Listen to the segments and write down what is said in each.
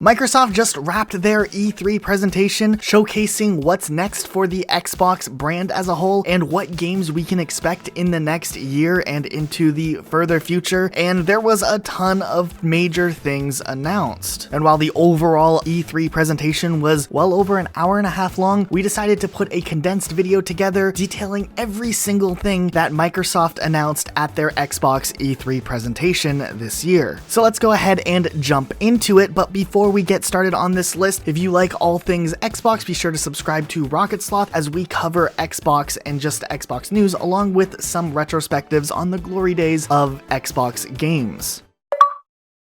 Microsoft just wrapped their E3 presentation showcasing what's next for the Xbox brand as a whole and what games we can expect in the next year and into the further future, and there was a ton of major things announced. And while the overall E3 presentation was well over an hour and a half long, we decided to put a condensed video together detailing every single thing that Microsoft announced at their Xbox E3 presentation this year. So let's go ahead and jump into it, but before we get started on this list, if you like all things Xbox, be sure to subscribe to Rocket Sloth as we cover Xbox and just Xbox news along with some retrospectives on the glory days of Xbox games.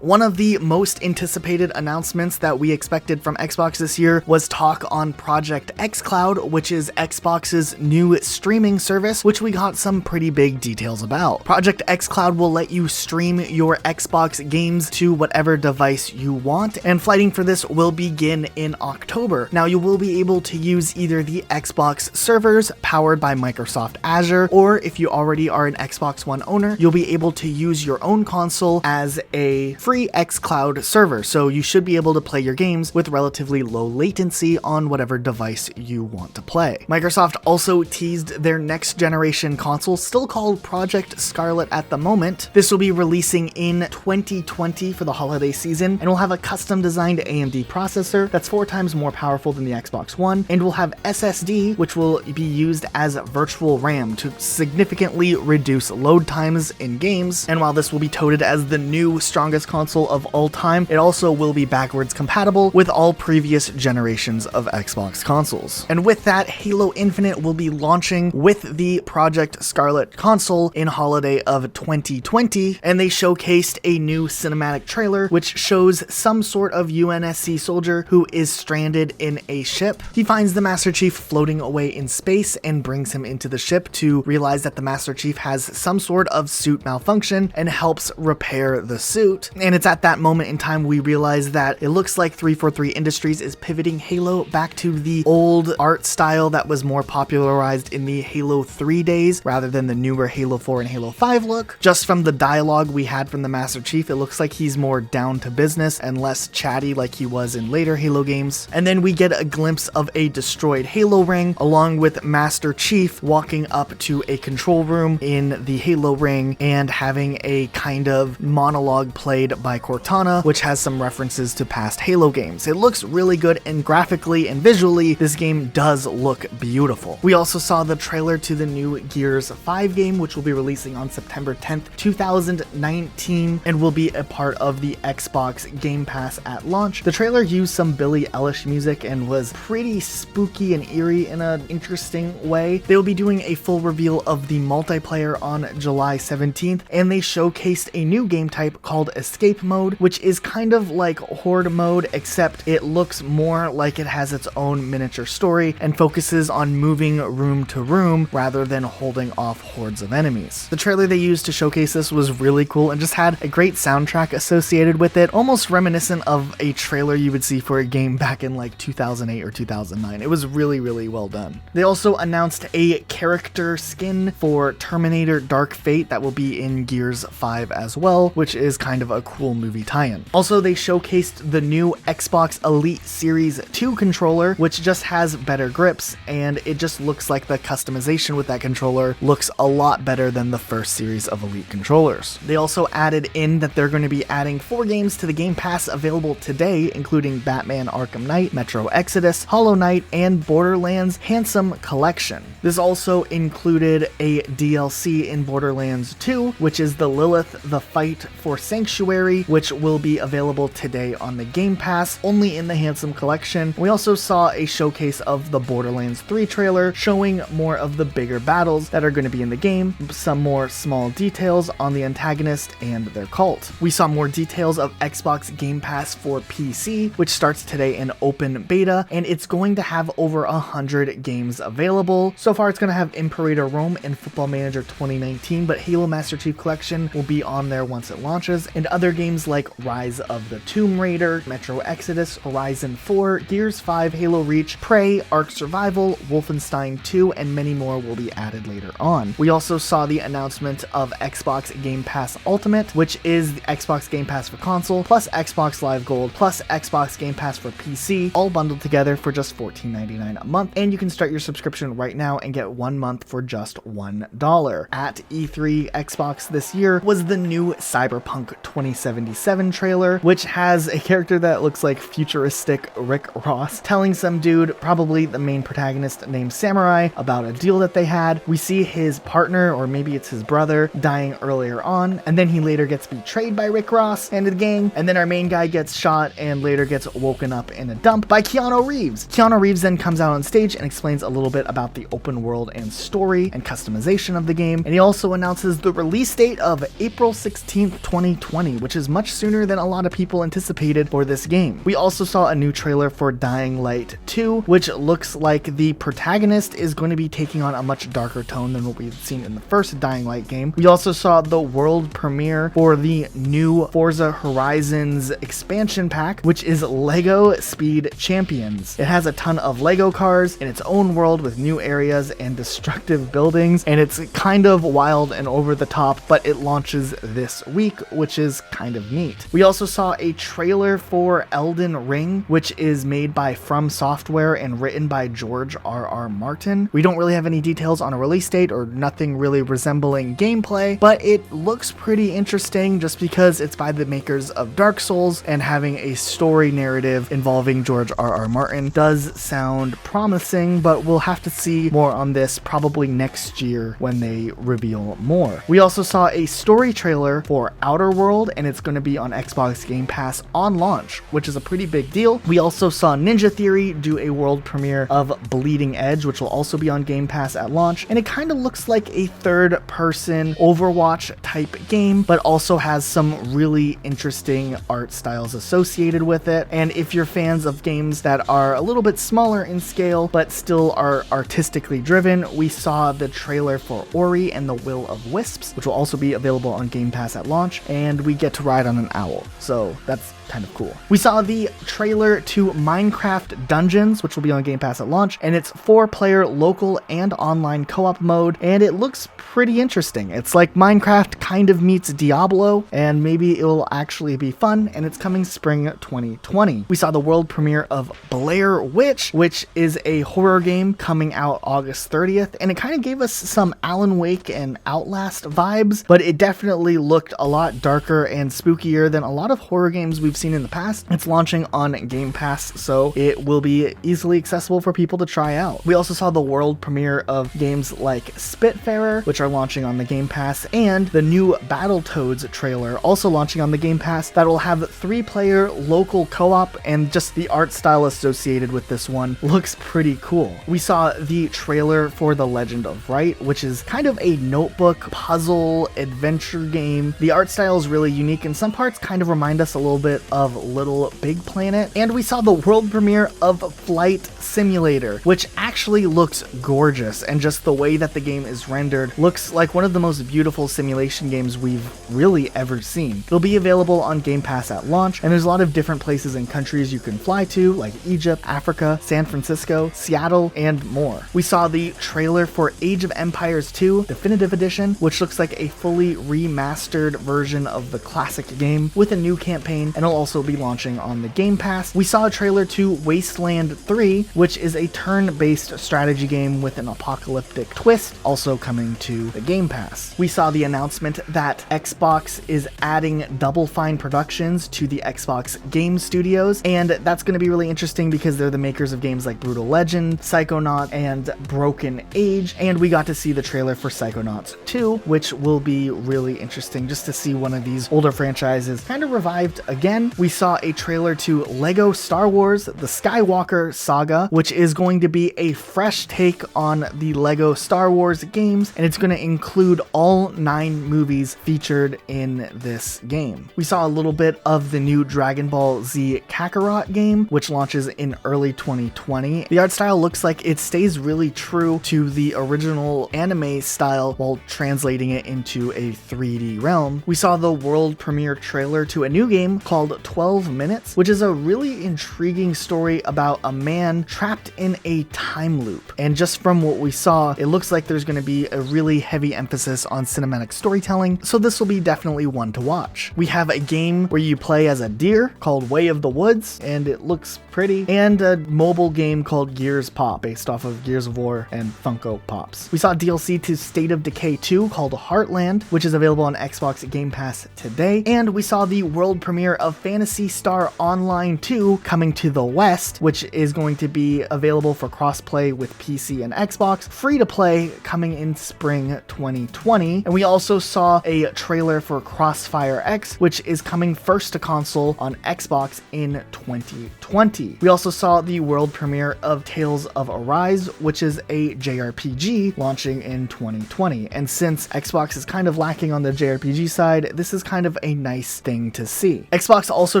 One of the most anticipated announcements that we expected from Xbox this year was talk on Project xCloud, which is Xbox's new streaming service, which we got some pretty big details about. Project xCloud will let you stream your Xbox games to whatever device you want, and flighting for this will begin in October. Now, you will be able to use either the Xbox servers powered by Microsoft Azure, or if you already are an Xbox One owner, you'll be able to use your own console as a free xCloud server, so you should be able to play your games with relatively low latency on whatever device you want to play. Microsoft also teased their next generation console, still called Project Scarlet at the moment. This will be releasing in 2020 for the holiday season, and will have a custom designed AMD processor that's 4 times more powerful than the Xbox One, and will have SSD, which will be used as virtual RAM to significantly reduce load times in games. And while this will be touted as the new strongest console of all time, it also will be backwards compatible with all previous generations of Xbox consoles. And with that, Halo Infinite will be launching with the Project Scarlet console in holiday of 2020, and they showcased a new cinematic trailer which shows some sort of UNSC soldier who is stranded in a ship. He finds the Master Chief floating away in space and brings him into the ship to realize that the Master Chief has some sort of suit malfunction and helps repair the suit. And it's at that moment in time we realize that it looks like 343 Industries is pivoting Halo back to the old art style that was more popularized in the Halo 3 days rather than the newer Halo 4 and Halo 5 look. Just from the dialogue we had from the Master Chief, it looks like he's more down to business and less chatty like he was in later Halo games. And then we get a glimpse of a destroyed Halo ring along with Master Chief walking up to a control room in the Halo ring and having a kind of monologue played by Cortana, which has some references to past Halo games. It looks really good, and graphically and visually, this game does look beautiful. We also saw the trailer to the new Gears 5 game, which will be releasing on September 10th, 2019, and will be a part of the Xbox Game Pass at launch. The trailer used some Billie Eilish music and was pretty spooky and eerie in an interesting way. They will be doing a full reveal of the multiplayer on July 17th, and they showcased a new game type called Escape Mode, which is kind of like Horde mode, except it looks more like it has its own miniature story and focuses on moving room to room rather than holding off hordes of enemies. The trailer they used to showcase this was really cool and just had a great soundtrack associated with it, almost reminiscent of a trailer you would see for a game back in like 2008 or 2009. It was really, really well done. They also announced a character skin for Terminator Dark Fate that will be in Gears 5 as well, which is kind of a cool movie tie-in. Also, they showcased the new Xbox Elite Series 2 controller, which just has better grips, and it just looks like the customization with that controller looks a lot better than the first series of Elite controllers. They also added in that they're going to be adding 4 games to the Game Pass available today, including Batman Arkham Knight, Metro Exodus, Hollow Knight, and Borderlands Handsome Collection. This also included a DLC in Borderlands 2, which is the Lilith the Fight for Sanctuary, which will be available today on the Game Pass, only in the Handsome Collection. We also saw a showcase of the Borderlands 3 trailer, showing more of the bigger battles that are going to be in the game, some more small details on the antagonist and their cult. We saw more details of Xbox Game Pass for PC, which starts today in open beta, and it's going to have over 100 games available. So far, it's going to have Imperator Rome and Football Manager 2019, but Halo Master Chief Collection will be on there once it launches, and other other games like Rise of the Tomb Raider, Metro Exodus, Horizon 4, Gears 5, Halo Reach, Prey, Ark Survival, Wolfenstein 2, and many more will be added later on. We also saw the announcement of Xbox Game Pass Ultimate, which is the Xbox Game Pass for console, plus Xbox Live Gold, plus Xbox Game Pass for PC, all bundled together for just $14.99 a month, and you can start your subscription right now and get 1 month for just $1. At E3, Xbox this year was the new Cyberpunk 2077 trailer, which has a character that looks like futuristic Rick Ross telling some dude, probably the main protagonist named Samurai, about a deal that they had. We see his partner, or maybe it's his brother, dying earlier on, and then he later gets betrayed by Rick Ross and the gang, and then our main guy gets shot and later gets woken up in a dump by Keanu Reeves. Keanu Reeves then comes out on stage and explains a little bit about the open world and story and customization of the game, and he also announces the release date of April 16th, 2020, which is much sooner than a lot of people anticipated for this game. We also saw a new trailer for Dying Light 2, which looks like the protagonist is going to be taking on a much darker tone than what we've seen in the first Dying Light game. We also saw the world premiere for the new Forza Horizons expansion pack, which is Lego Speed Champions. It has a ton of Lego cars in its own world with new areas and destructive buildings, and it's kind of wild and over the top, but it launches this week, which is kind of neat. We also saw a trailer for Elden Ring, which is made by From Software and written by George R.R. Martin. We don't really have any details on a release date or nothing really resembling gameplay, but it looks pretty interesting just because it's by the makers of Dark Souls, and having a story narrative involving George R.R. Martin does sound promising, but we'll have to see more on this probably next year when they reveal more. We also saw a story trailer for Outer World, and it's going to be on Xbox Game Pass on launch, which is a pretty big deal. We also saw Ninja Theory do a world premiere of Bleeding Edge, which will also be on Game Pass at launch, and it kind of looks like a third-person Overwatch type game, but also has some really interesting art styles associated with it. And if you're fans of games that are a little bit smaller in scale but still are artistically driven, we saw the trailer for Ori and the Will of Wisps, which will also be available on Game Pass at launch, and we get to ride on an owl, so that's kind of cool. We saw the trailer to Minecraft Dungeons, which will be on Game Pass at launch, and it's 4-player local and online co-op mode, and it looks pretty interesting. It's like Minecraft kind of meets Diablo, and maybe it will actually be fun, and it's coming spring 2020. We saw the world premiere of Blair Witch, which is a horror game coming out August 30th, and it kind of gave us some Alan Wake and Outlast vibes, but it definitely looked a lot darker and spookier than a lot of horror games we've seen in the past. It's launching on Game Pass, so it will be easily accessible for people to try out. We also saw the world premiere of games like Spitfarer, which are launching on the Game Pass, and the new Battletoads trailer, also launching on the Game Pass, that will have 3-player local co-op, and just the art style associated with this one looks pretty cool. We saw the trailer for The Legend of Wright, which is kind of a notebook puzzle adventure game. The art style is really unique, and some parts kind of remind us a little bit of Little Big Planet. And we saw the world premiere of Flight Simulator, which actually looks gorgeous, and just the way that the game is rendered looks like one of the most beautiful simulation games we've really ever seen. It'll be available on Game Pass at launch, and there's a lot of different places and countries you can fly to, like Egypt, Africa, San Francisco, Seattle, and more. We saw the trailer for Age of Empires 2 Definitive Edition, which looks like a fully remastered version of the classic game with a new campaign, and it'll also be launching on the Game Pass. We saw a trailer to Wasteland 3, which is a turn-based strategy game with an apocalyptic twist, also coming to the Game Pass. We saw the announcement that Xbox is adding Double Fine Productions to the Xbox Game Studios, and that's going to be really interesting because they're the makers of games like Brutal Legend, Psychonaut, and Broken Age, and we got to see the trailer for Psychonauts 2, which will be really interesting just to see one of these older franchises kind of revived again, then we saw a trailer to Lego Star Wars The Skywalker Saga, which is going to be a fresh take on the Lego Star Wars games, and it's going to include all 9 movies featured in this game. We saw a little bit of the new Dragon Ball Z Kakarot game, which launches in early 2020. The art style looks like it stays really true to the original anime style while translating it into a 3D realm. We saw the world premiere trailer to a new game called 12 Minutes, which is a really intriguing story about a man trapped in a time loop. And just from what we saw, it looks like there's going to be a really heavy emphasis on cinematic storytelling, so this will be definitely one to watch. We have a game where you play as a deer called Way of the Woods, and it looks pretty, and a mobile game called Gears Pop, based off of Gears of War and Funko Pops. We saw DLC to State of Decay 2 called Heartland, which is available on Xbox Game Pass today, and we saw the world premiere of Phantasy Star Online 2 coming to the West, which is going to be available for crossplay with PC and Xbox, free to play, coming in spring 2020. And we also saw a trailer for Crossfire X, which is coming first to console on Xbox in 2020. We also saw the world premiere of Tales of Arise, which is a JRPG launching in 2020. And since Xbox is kind of lacking on the JRPG side, this is kind of a nice thing to see. Xbox also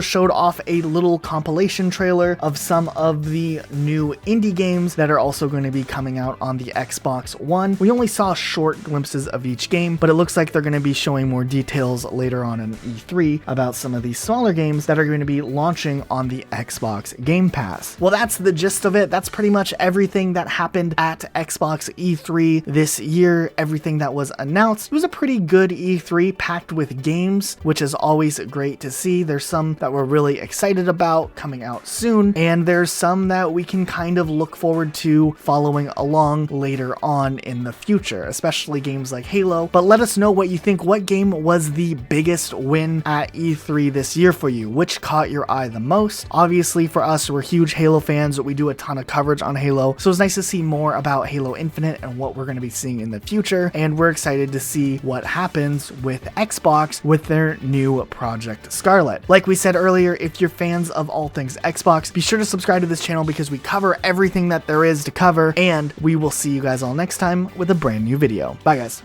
showed off a little compilation trailer of some of the new indie games that are also going to be coming out on the Xbox One. We only saw short glimpses of each game, but it looks like they're going to be showing more details later on in E3 about some of these smaller games that are going to be launching on the Xbox Game Pass. Well, that's the gist of it. That's pretty much everything that happened at Xbox E3 this year, everything that was announced. It was a pretty good E3 packed with games, which is always great to see. There's some that we're really excited about coming out soon, and there's some that we can kind of look forward to following along later on in the future, especially games like Halo. But let us know what you think. What game was the biggest win at E3 this year for you? Which caught your eye the most? Obviously for us, we're huge Halo fans. We do a ton of coverage on Halo, so it's nice to see more about Halo Infinite and what we're going to be seeing in the future, and we're excited to see what happens with Xbox with their new Project Scarlet. Like we said earlier, if you're fans of all things Xbox, be sure to subscribe to this channel because we cover everything that there is to cover, and we will see you guys all next time with a brand new video. Bye guys.